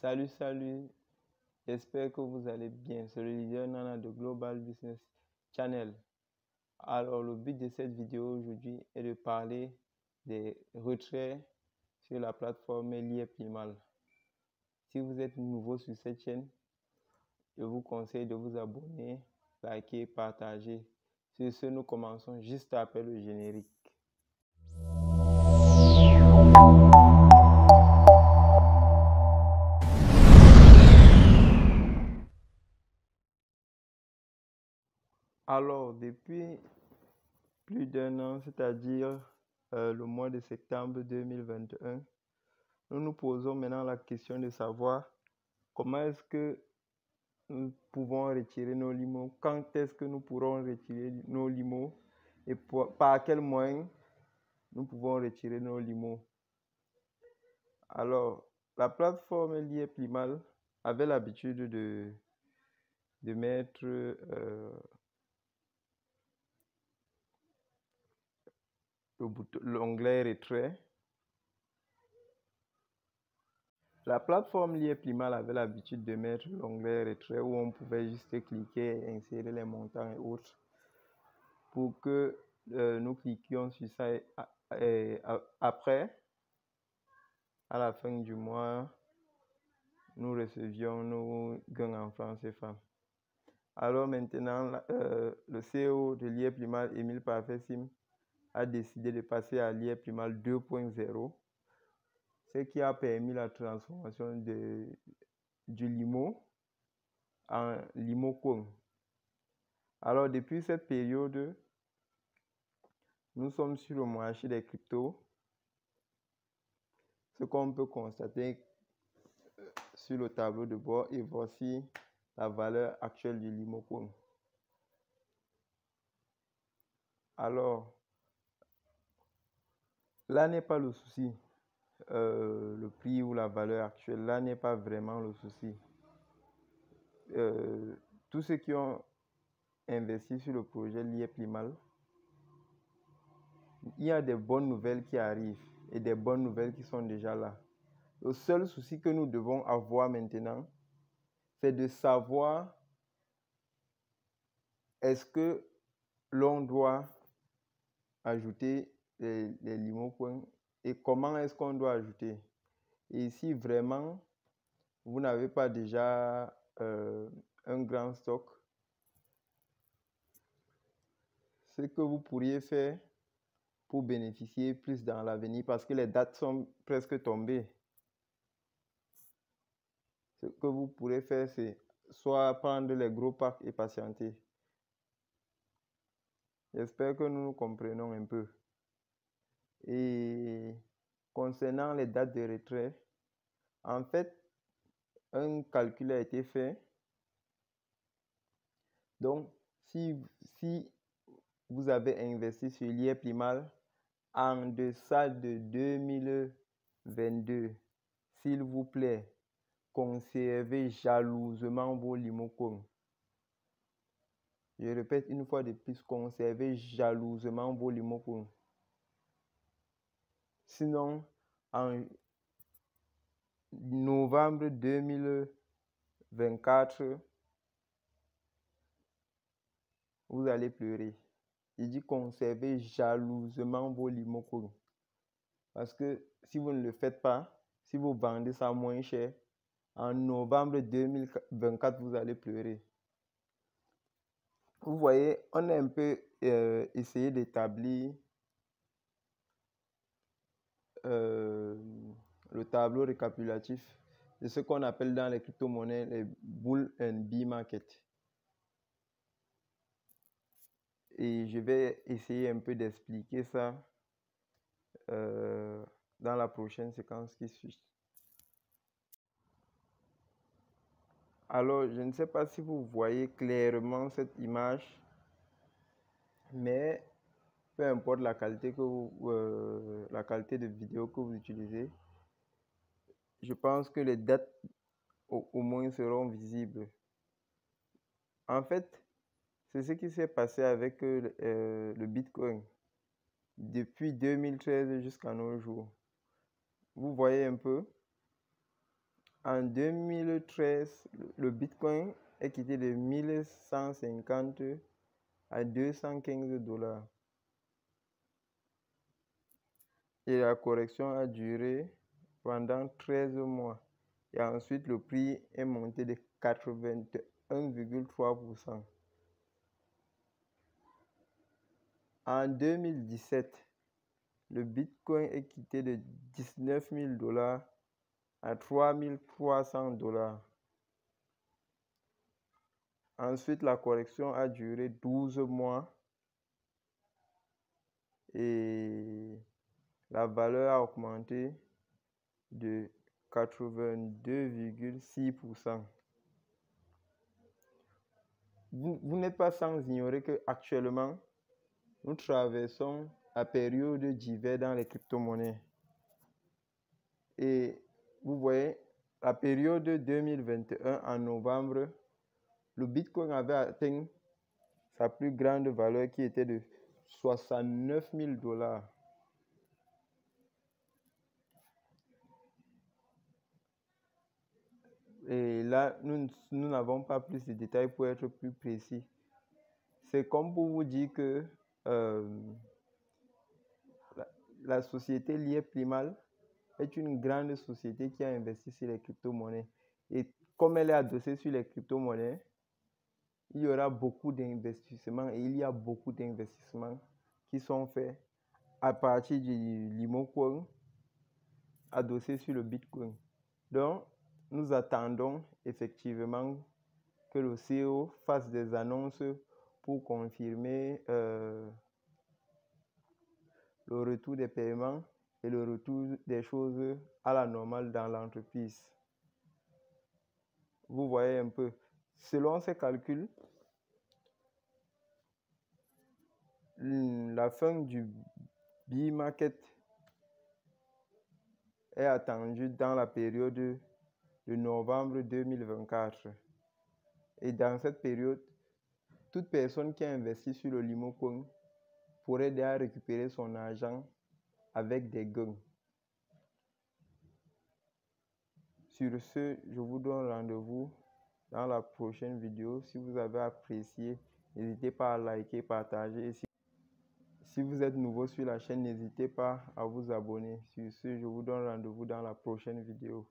Salut, j'espère que vous allez bien. C'est le leader Nana de Global Business Channel. Alors, le but de cette vidéo aujourd'hui est de parler des retraits sur la plateforme Lieplymal. Si vous êtes nouveau sur cette chaîne, je vous conseille de vous abonner, liker, partager. Sur ce, nous commençons juste après le générique. Alors, depuis plus d'un an, c'est-à-dire le mois de septembre 2021, nous nous posons maintenant la question de savoir comment est-ce que nous pouvons retirer nos limos, quand est-ce que nous pourrons retirer nos limos et par quel moyen nous pouvons retirer nos limos. Alors, la plateforme Lieplymal avait l'habitude de mettre l'onglet retrait. La plateforme Lieplymal avait l'habitude de mettre l'onglet retrait où on pouvait juste cliquer et insérer les montants et autres pour que nous cliquions sur ça et après, à la fin du mois, nous recevions nos gains en francs CFA. Alors maintenant, le CEO de Lieplymal, Émile Parfait-Sim, a décidé de passer à Lieplymal 2.0, ce qui a permis la transformation du limo en limo coin. Alors depuis cette période, nous sommes sur le marché des cryptos. Ce qu'on peut constater sur le tableau de bord, et voici la valeur actuelle du limo coin. Alors, là n'est pas le souci. Le prix ou la valeur actuelle, là n'est pas vraiment le souci. Tous ceux qui ont investi sur le projet Lieplymal, il y a des bonnes nouvelles qui arrivent et des bonnes nouvelles qui sont déjà là. Le seul souci que nous devons avoir maintenant, c'est de savoir est-ce que l'on doit ajouter les limo-coins et comment est-ce qu'on doit ajouter. Et si vraiment vous n'avez pas déjà un grand stock, ce que vous pourriez faire pour bénéficier plus dans l'avenir, parce que les dates sont presque tombées, ce que vous pourrez faire, c'est soit prendre les gros packs et patienter. J'espère que nous nous comprenons un peu. Et concernant les dates de retrait, en fait, un calcul a été fait. Donc, si vous avez investi sur Lieplymal en deçà de 2022, s'il vous plaît, conservez jalousement vos limo-coins. Je répète une fois de plus, conservez jalousement vos limo-coins. Sinon, en novembre 2024, vous allez pleurer. Il dit conservez jalousement vos limo-coins. Parce que si vous ne le faites pas, si vous vendez ça moins cher, en novembre 2024, vous allez pleurer. Vous voyez, on a un peu essayé d'établir le tableau récapitulatif de ce qu'on appelle dans les crypto-monnaies les bull and bear market. Et je vais essayer un peu d'expliquer ça dans la prochaine séquence qui suit. Alors, je ne sais pas si vous voyez clairement cette image, mais peu importe la qualité la qualité de vidéo que vous utilisez, je pense que les dates au moins seront visibles. En fait, c'est ce qui s'est passé avec le Bitcoin depuis 2013 jusqu'à nos jours. Vous voyez un peu, En 2013, le Bitcoin est quitté de 1150 à 215 $. Et la correction a duré pendant 13 mois. Et ensuite, le prix est monté de 81,3%. En 2017, le Bitcoin est quitté de 19 000 $ à 3 300 $. Ensuite, la correction a duré 12 mois et la valeur a augmenté de 82,6%. Vous n'êtes pas sans ignorer qu'actuellement, nous traversons la période d'hiver dans les crypto-monnaies. Et vous voyez, la période 2021, en novembre, le Bitcoin avait atteint sa plus grande valeur qui était de 69 000 $. Et là, nous n'avons pas plus de détails pour être plus précis. C'est comme pour vous dire que la société liée Plimal est une grande société qui a investi sur les crypto-monnaies. Et comme elle est adossée sur les crypto-monnaies, il y aura beaucoup d'investissements et il y a beaucoup d'investissements qui sont faits à partir du Limocoin adossé sur le Bitcoin. Donc, nous attendons effectivement que le CEO fasse des annonces pour confirmer le retour des paiements et le retour des choses à la normale dans l'entreprise. Vous voyez un peu. Selon ces calculs, la fin du bear market est attendue dans la période de novembre 2024. Et dans cette période, toute personne qui a investi sur le Limocoin pourrait déjà récupérer son argent avec des gains. Sur ce, je vous donne rendez-vous dans la prochaine vidéo. Si vous avez apprécié, n'hésitez pas à liker, partager. Et si vous êtes nouveau sur la chaîne, n'hésitez pas à vous abonner. Sur ce, je vous donne rendez-vous dans la prochaine vidéo.